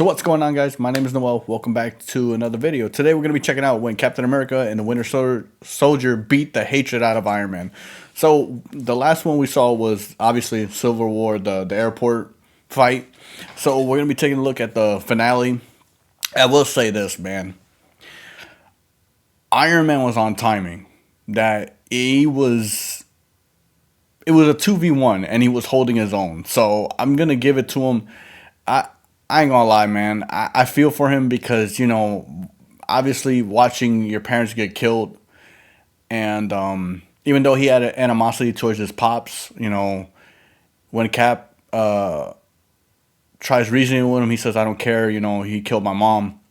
So what's going on, guys? My name is Noel. Welcome back to another video. Today we're going to be checking out when Captain America and the Winter Soldier beat the hatred out of Iron Man. So the last one we saw was obviously Civil War, the airport fight. So we're going to be taking a look at the finale. I will say this, man. Iron Man was on timing. That it was a 2v1 and he was holding his own. So I'm going to give it to him. I ain't gonna lie, man. I feel for him because, you know, obviously watching your parents get killed, and even though he had an animosity towards his pops, you know, when Cap tries reasoning with him, he says, "I don't care," you know, he killed my mom.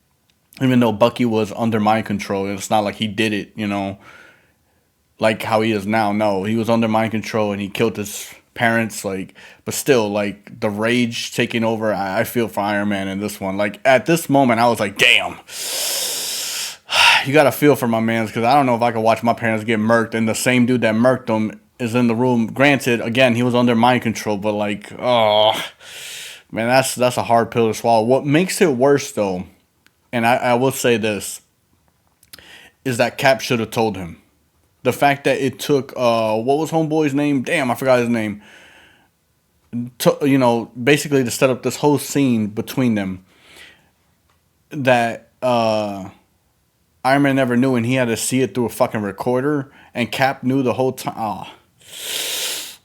Even though Bucky was under mind control, it's not like he did it, you know, like how he is now. No, he was under mind control and he killed his parents, like, but still, like, the rage taking over. I feel for Iron Man in this one. Like, at this moment, I was like, damn, you gotta feel for my mans, because I don't know if I could watch my parents get murked and the same dude that murked them is in the room. Granted, again, he was under mind control, but like, oh man, that's a hard pill to swallow. What makes it worse, though, and I will say this, is that Cap should have told him. The fact that it took, what was Homeboy's name? Damn, I forgot his name. You know, basically to set up this whole scene between them that Iron Man never knew, and he had to see it through a fucking recorder, and Cap knew the whole time. Oh,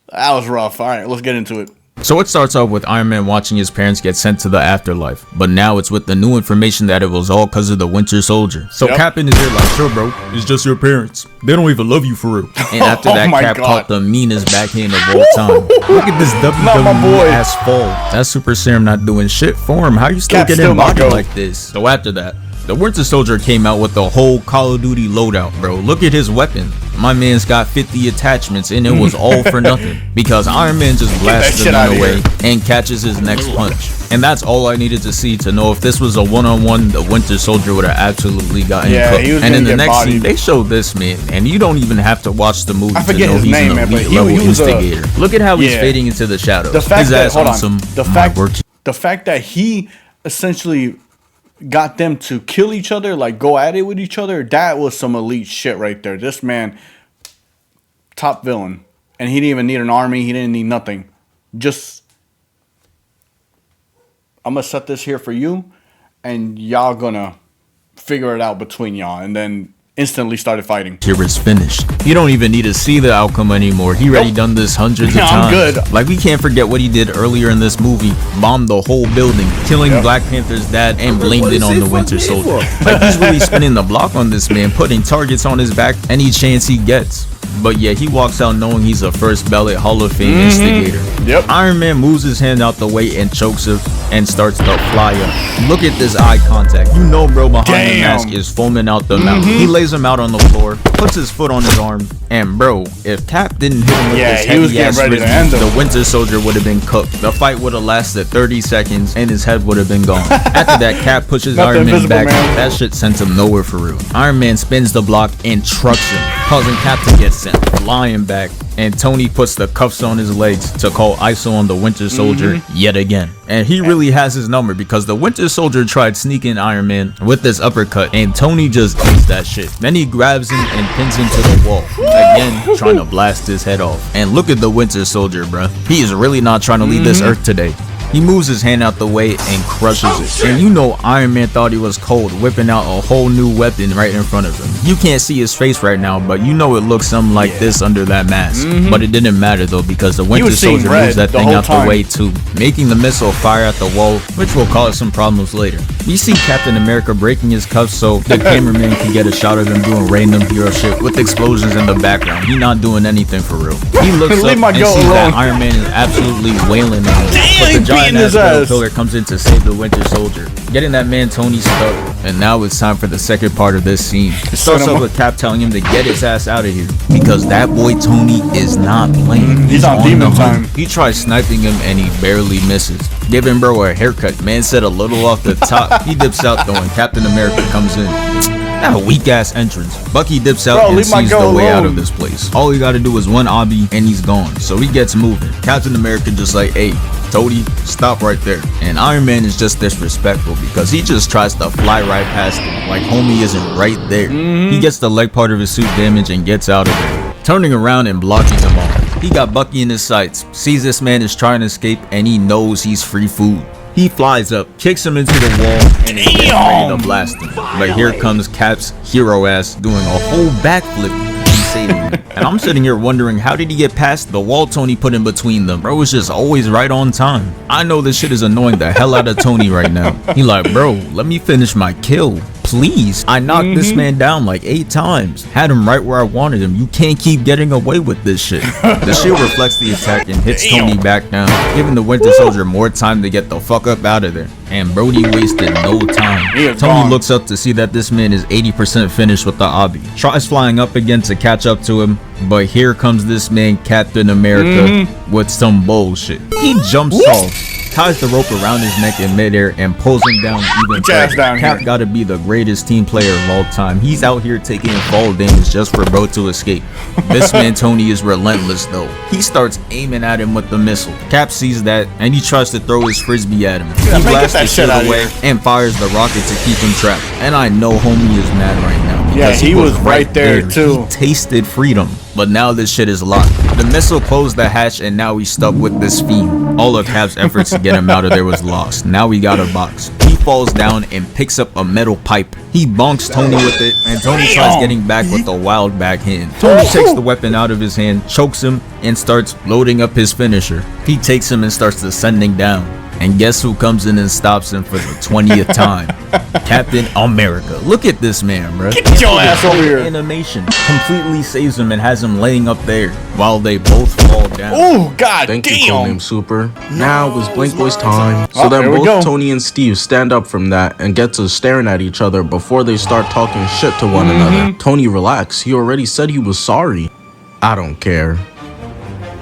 that was rough. All right, let's get into it. So it starts off with Iron Man watching his parents get sent to the afterlife, but now it's with the new information that it was all because of the Winter Soldier. So Cap in his ear like, "Sure, bro, it's just your parents. They don't even love you for real." And after that, Cap caught the meanest backhand of all time. Look at this WWE ass fall. That super serum not doing shit for him. How you still getting body like this? So after that, the Winter Soldier came out with the whole Call of Duty loadout, bro. Look at his weapon. My man's got 50 attachments, and it was all for nothing because Iron Man just blasts the gun away and catches his next punch. And that's all I needed to see to know if this was a one-on-one, the Winter Soldier would have absolutely gotten cooked. And in the next scene, they show this man, and you don't even have to watch the movie to know he's an elite level instigator. Look at how he's fading into the shadows. His ass on some the fact that he essentially got them to kill each other, like go at it with each other, that was some elite shit right there. This man, top villain, and he didn't even need an army, he didn't need nothing. Just, I'm gonna set this here for you, and y'all gonna figure it out between y'all, and then instantly started fighting. Here it's finished. You don't even need to see the outcome anymore. He already done this hundreds of times. I'm good. Like, we can't forget what he did earlier in this movie. Bombed the whole building, killing Black Panther's dad, and blamed it on the Winter Soldier. Like, he's really spinning the block on this man, putting targets on his back any chance he gets. But yeah, he walks out knowing he's a first ballot Hall of Fame instigator. Iron Man moves his hand out the way and chokes him and starts to fly up. Look at this eye contact. You know bro behind the mask is foaming out the mouth. He lays him out on the floor, puts his foot on his arm, and bro, if Cap didn't hit him with his heavy ass wrist, the Winter Soldier would have been cooked. The fight would have lasted 30 seconds and his head would have been gone. After that, Cap pushes Iron Man back. That shit sent him nowhere for real. Iron Man spins the block and trucks him, causing Cap to get sent flying back, and Tony puts the cuffs on his legs to call ISO on the Winter Soldier yet again. And he really has his number because the Winter Soldier tried sneaking Iron Man with this uppercut, and Tony just eats that shit. Then he grabs him and pins him to the wall, again trying to blast his head off. And look at the Winter Soldier, bruh. He is really not trying to leave this earth today. He moves his hand out the way and crushes it. And you know Iron Man thought he was cold, whipping out a whole new weapon right in front of him. You can't see his face right now, but you know it looks something like this under that mask. But it didn't matter though, because the Winter Soldier moves that thing out the way too, making the missile fire at the wall, which will cause some problems later. You see Captain America breaking his cuffs so the cameraman can get a shot of him doing random hero shit with explosions in the background. He not doing anything for real. He looks up and sees that Iron Man is absolutely wailing on him. But the giant ass killer comes in to save the Winter Soldier, getting that man Tony stuck. And now it's time for the second part of this scene. It starts off with Cap telling him to get his ass out of here because that boy Tony is not playing. He's on demon time. He tries sniping him and he barely misses, giving bro a haircut. Man said a little off the top. He dips out though, and Captain America comes in. That a weak ass entrance. Bucky dips out and sees the way out of this place. All he gotta do is one obby and he's gone. So he gets moving. Captain America just like, hey, Tony, stop right there. And Iron Man is just disrespectful because he just tries to fly right past him like homie isn't right there. He gets the leg part of his suit damaged and gets out of there, turning around and blocking them all. He got Bucky in his sights, sees this man is trying to escape, and he knows he's free food. He flies up, kicks him into the wall, and is getting ready to blast him. But here comes Cap's hero ass doing a whole backflip and saving him. And I'm sitting here wondering, how did he get past the wall Tony put in between them? Bro is just always right on time. I know this shit is annoying the hell out of Tony right now. He like, bro, let me finish my kill. Please. I knocked this man down like 8 times. Had him right where I wanted him. You can't keep getting away with this shit. The shield reflects the attack and hits Tony back down, giving the Winter Soldier more time to get the fuck up out of there. And Brody wasted no time. Tony looks up to see that this man is 80% finished with the obby. Tries flying up again to catch up to him, but here comes this man Captain America with some bullshit. He jumps off, ties the rope around his neck in midair, and pulls him down even further. Cap gotta be the greatest team player of all time. He's out here taking fall damage just for bro to escape. This man Tony is relentless though. He starts aiming at him with the missile. Cap sees that and he tries to throw his frisbee at him. He blasts the shit away and fires the rocket to keep him trapped. And I know homie is mad right now because he was right there too. He tasted freedom. But now this shit is locked. The missile closed the hatch and now he's stuck with this fiend. All of Cap's efforts to get him out of there was lost. Now we got a box. He falls down and picks up a metal pipe. He bonks Tony with it and Tony tries getting back with a wild backhand. Tony takes the weapon out of his hand, chokes him, and starts loading up his finisher. He takes him and starts descending down. And guess who comes in and stops him for the 20th time? Captain America. Look at this man, bro. Get your ass over here. Animation completely saves him and has him laying up there while they both fall down. Oh, god Thank damn. you, Codename Super. Now it was Blink Boy's time. So then both Tony and Steve stand up from that and get to staring at each other before they start talking shit to one another. Tony, relax. He already said he was sorry. I don't care.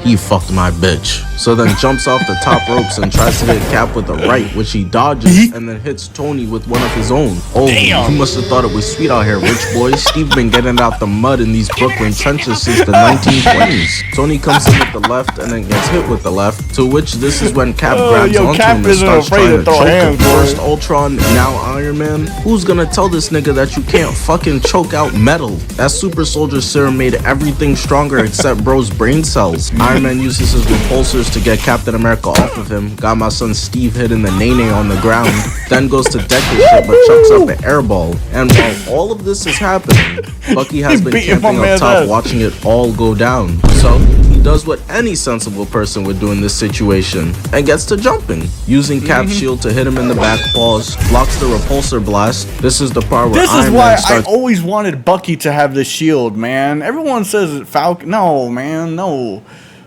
He fucked my bitch. So then jumps off the top ropes and tries to hit Cap with a right, which he dodges and then hits Tony with one of his own. Oh, you must have thought it was sweet out here, rich boy. Steve been getting out the mud in these Brooklyn trenches since the 1920s. Tony comes in with the left and then gets hit with the left, to which this is when Cap grabs onto him and starts trying to choke him. First Ultron, now Iron Man. Who's gonna tell this nigga that you can't fucking choke out metal? That super soldier serum made everything stronger except bro's brain cells. Iron Man uses his repulsors to get Captain America off of him. Got my son Steve hitting the nene on the ground. Then goes to deck his shit but chucks up an airball. And while all of this is happening, Bucky has been camping up top watching it all go down. So he does what any sensible person would do in this situation and gets to jumping. Using Cap's shield to hit him in the back paws, blocks the repulsor blast. This is the part where Iron Man starts. I always wanted Bucky to have the shield, man. Everyone says Falcon. No, man, no.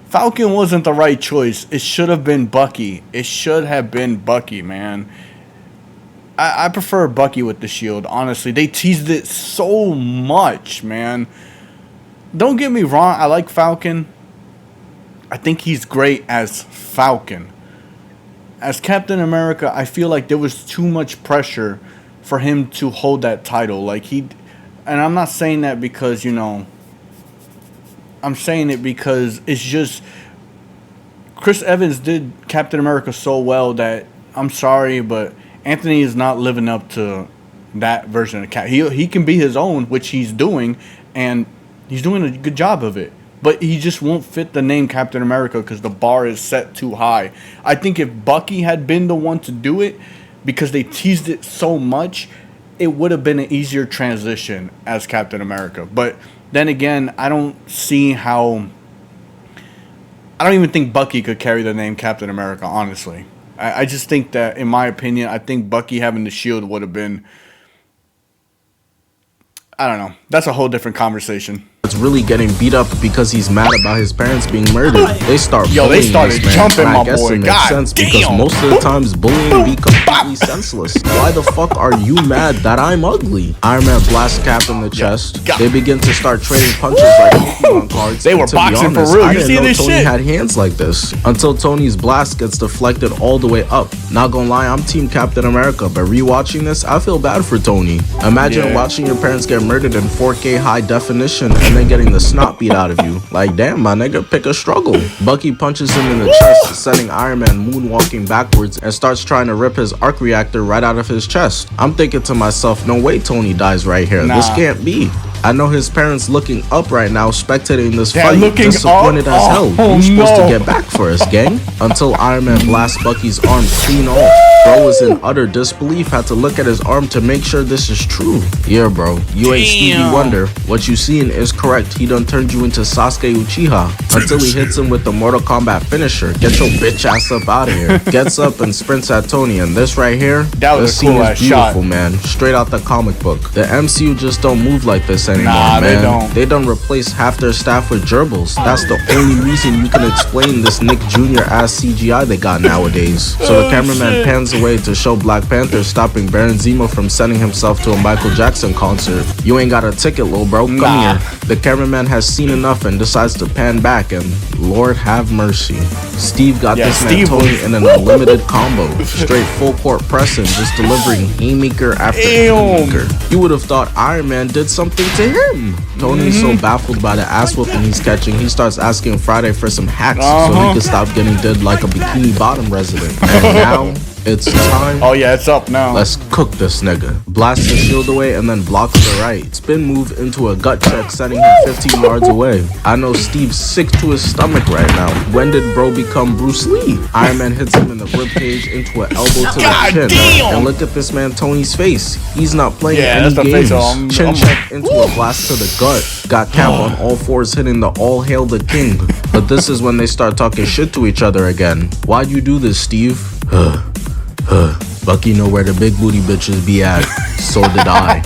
Falcon wasn't the right choice. It should have been Bucky. It should have been Bucky, man. I prefer Bucky with the shield, honestly. They teased it so much, man. Don't get me wrong. I like Falcon. I think he's great as Falcon. As Captain America, I feel like there was too much pressure for him to hold that title. And I'm not saying that because, I'm saying it because it's just Chris Evans did Captain America so well that I'm sorry, but Anthony is not living up to that version of Cap. He can be his own, which he's doing, and he's doing a good job of it. But he just won't fit the name Captain America because the bar is set too high. I think if Bucky had been the one to do it, because they teased it so much, it would have been an easier transition as Captain America. But then again, I don't see how. I don't even think Bucky could carry the name Captain America, honestly. I just think that, in my opinion, I think Bucky having the shield would have been. I don't know. That's a whole different conversation. It's really getting beat up because he's mad about his parents being murdered. They start they started jumping, and my I guess boy. it makes sense because most of the times bullying be completely senseless. Why the fuck are you mad that I'm ugly? Iron Man blasts Cap in the chest. They begin to start trading punches like Pokemon cards. They were boxing for real. You see this shit? Tony had hands like this until Tony's blast gets deflected all the way up. Not gonna lie, I'm Team Captain America, but rewatching this, I feel bad for Tony. Imagine watching your parents get murdered in 4K high definition and then getting the snot beat out of you. Like, damn, my nigga, pick a struggle. Bucky punches him in the chest, sending Iron Man moonwalking backwards and starts trying to rip his arc reactor right out of his chest. I'm thinking to myself, no way Tony dies right here. This can't be. I know his parents looking up right now, spectating this fight, disappointed as hell. You supposed to get back for us, gang? Until Iron Man blasts Bucky's arm clean off. Bro was in utter disbelief, had to look at his arm to make sure this is true. Yeah, bro, you ain't Stevie Wonder. What you seen is correct. He done turned you into Sasuke Uchiha. Until he hits him with the Mortal Kombat finisher. Get your bitch ass up out of here. Gets up and sprints at Tony, and this right here, this scene is beautiful, man. Straight out the comic book. The MCU just don't move like this anymore, man. They don't replace half their staff with gerbils. That's the only reason you can explain this Nick Jr. ass CGI they got nowadays. So the cameraman pans away to show Black Panther stopping Baron Zemo from sending himself to a Michael Jackson concert. You ain't got a ticket, lil bro. Come here. The cameraman has seen enough and decides to pan back, and Lord have mercy. Steve got this man Tony in an unlimited combo. Straight full court pressing, just delivering haymaker after haymaker. You would have thought Iron Man did something to him. Tony's so baffled by the ass whooping he's catching, he starts asking Friday for some hacks so he can stop getting did like a Bikini Bottom resident. And now it's time. Oh yeah, it's up now. Let's cook this nigga. Blast the shield away and then blocks the right. Spin move into a gut check, sending him 15 yards away. I know Steve's sick to his stomach right now. When did bro become Bruce Lee? Iron Man hits him in the ribcage into an elbow to the chin. Damn. And look at this man Tony's face. He's not playing any games. Chin check into a blast to the gut. Got Cap on all fours hitting the all hail the king. But this is when they start talking shit to each other again. Why'd you do this, Steve? Bucky know where the big booty bitches be at. So did I.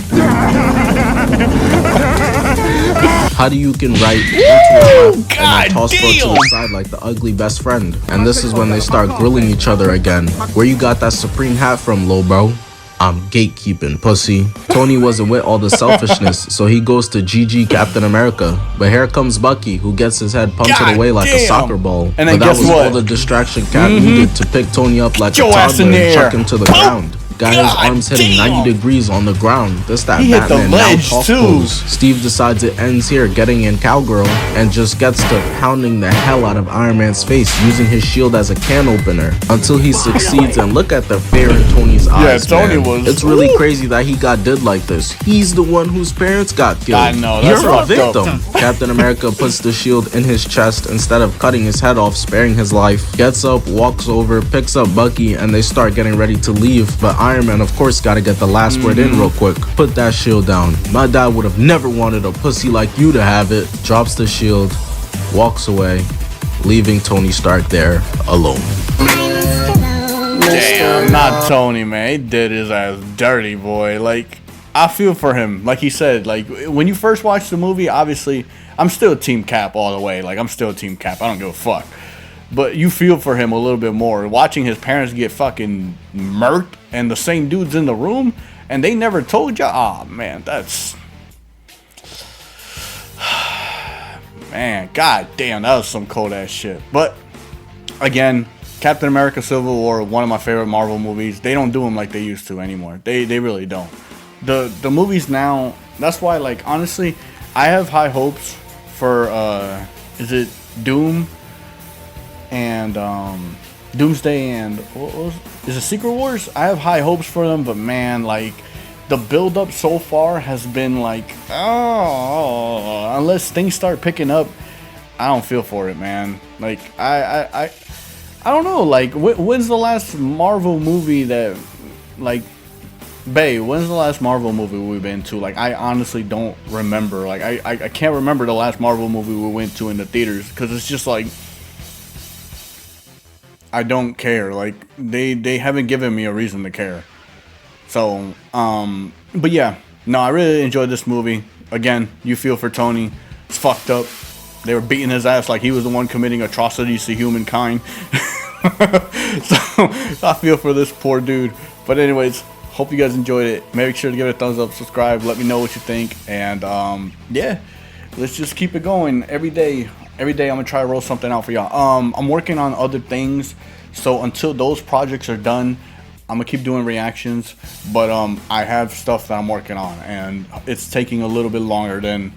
How do you can write into a left and then toss bro to the side like the ugly best friend? And this is when they start grilling each other again. Where you got that Supreme hat from, lil bro? I'm gatekeeping, pussy. Tony wasn't with all the selfishness, so he goes to GG Captain America. But here comes Bucky, who gets his head punted away like a soccer ball. And then but that was all the distraction Cap needed to pick Tony up like a toddler and chuck him to the ground. Got his arms hitting 90 degrees on the ground. This that Batman now tough pose. Steve decides it ends here, getting in cowgirl, and just gets to pounding the hell out of Iron Man's face, using his shield as a can opener until he succeeds. And look at the fear in Tony's eyes. Tony man. It's really crazy that he got did like this. He's the one whose parents got killed. I know, that's You're a victim. Captain America puts the shield in his chest instead of cutting his head off, sparing his life. Gets up, walks over, picks up Bucky, and they start getting ready to leave. But Iron Man, of course, gotta get the last word in real quick. Put that shield down. My dad would have never wanted a pussy like you to have it. Drops the shield, walks away, leaving Tony Stark there alone. Damn, not Tony, man. He did his ass dirty, boy. Like, I feel for him. Like he said, like, when you first watch the movie, obviously, I'm still Team Cap all the way. Like, I'm still Team Cap. I don't give a fuck. But you feel for him a little bit more. Watching his parents get fucking murked and the same dude's in the room and they never told you. Ah, man, that's... Man, god damn, that was some cold ass shit. But, again, Captain America Civil War, one of my favorite Marvel movies. They don't do them like they used to anymore. They really don't. The movies now, that's why, like, honestly, I have high hopes for, is it Doom? And Doomsday and is it Secret Wars? I have high hopes for them, but man, like the build up so far has been like, oh, unless things start picking up, I don't feel for it, man. Like I don't know. Like when's the last Marvel movie that, like, Bae, when's the last Marvel movie we've been to? Like, I honestly don't remember. Like I can't remember the last Marvel movie we went to in the theaters, because it's just like, I don't care. Like, they haven't given me a reason to care. So, but yeah, no, I really enjoyed this movie. Again, you feel for Tony. It's fucked up. They were beating his ass like he was the one committing atrocities to humankind. So, I feel for this poor dude. But anyways, hope you guys enjoyed it. Make sure to give it a thumbs up, subscribe, let me know what you think. And, yeah, let's just keep it going every day. Every day I'm gonna try to roll something out for y'all. I'm working on other things, so until those projects are done, I'm gonna keep doing reactions. But I have stuff that I'm working on, and it's taking a little bit longer than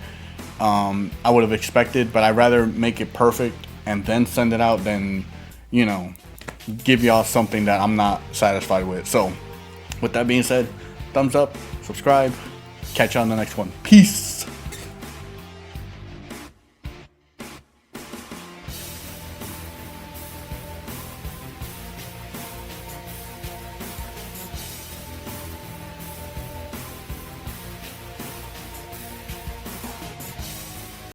I would have expected, but I'd rather make it perfect and then send it out than, you know, give y'all something that I'm not satisfied with. So with that being said, thumbs up, subscribe, catch you on the next one. Peace.